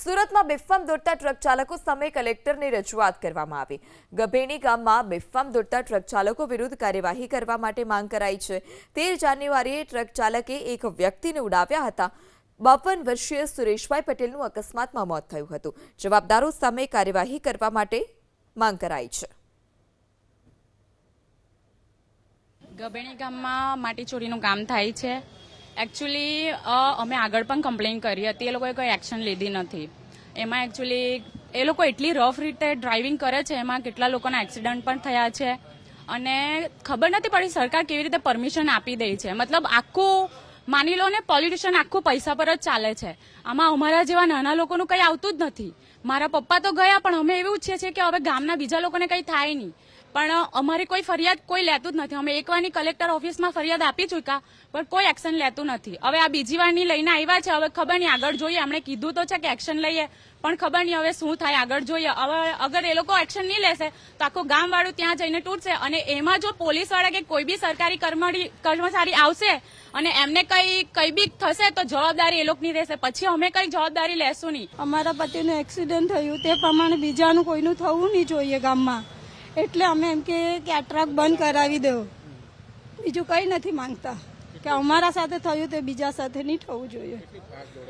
સુરતમાં બેફામ દોડતા ટ્રક ચાલકો સામે કલેક્ટરની રજૂઆત કરવામાં આવી। ગભેણી ગામમાં બેફામ દોડતા ટ્રક ચાલકો વિરુદ્ધ કાર્યવાહી કરવા માટે માંગ કરાઈ છે। 13 જાન્યુઆરીએ ટ્રક ચાલકે એક વ્યક્તિને ઉડાવ્યા હતા। 52 વર્ષીય સુરેશભાઈ પટેલનું અકસ્માતમાં મોત થયું હતું। જવાબદારો સામે કાર્યવાહી કરવા માટે માંગ કરાઈ છે। ગભેણી ગામમાં માટી ચોરીનું કામ થાય છે। એકચ્યુઅલી અમે આગળ પણ કમ્પ્લેન કરી હતી, એ લોકોએ કોઈ એક્શન લીધી નથી। એમાં એકચ્યુઅલી એ લોકો એટલી રફ રીતે ડ્રાઇવિંગ કરે છે, એમાં કેટલા લોકોના એક્સિડન્ટ પણ થયા છે અને ખબર નથી પડી સરકાર કેવી રીતે પરમિશન આપી દે છે। મતલબ આખું માની લો ને, પોલિટિશિયન આખું પૈસા પર જ ચાલે છે। આમાં અમારા જેવા નાના લોકોનું કંઈ આવતું જ નથી। મારા પપ્પા તો ગયા, પણ અમે એવું ઈચ્છીએ છીએ કે હવે ગામના બીજા લોકોને કંઈ થાય નહીં, પણ અમારી કોઈ ફરિયાદ કોઈ લેતું જ નથી। અમે એકવારની કલેક્ટર ઓફિસમાં ફરિયાદ આપી ચૂક્યા, પણ કોઈ એક્શન લેતું નથી। હવે આ બીજી વારની લઈને આવ્યા છે, હવે ખબર નહીં આગળ જોઈએ। એમણે કીધું તો છે કે એક્શન લઈએ, પણ ખબર નહીં હવે શું થાય, આગળ જોઈએ। હવે અગર એ લોકો એક્શન નહીં લેશે તો આખું ગામ વાળું ત્યાં જઈને તૂટશે, અને એમાં જો પોલીસ વાળા કે કોઈ બી સરકારી કર્મચારી આવશે અને એમને કઈ બી થશે તો જવાબદારી એ લોકોની રહેશે। પછી અમે કઈ જવાબદારી લેશું નહીં। અમારા પતિનું એક્સિડન્ટ થયું તે પ્રમાણે બીજાનું કોઈનું થવું નહીં જોઈએ ગામમાં, એટલે અમે એમ કે આ ટ્રક બંધ કરાવી દો। બીજું કંઈ નથી માંગતા, કે અમારા સાથે થયું તે બીજા સાથે નહીં થવું જોઈએ।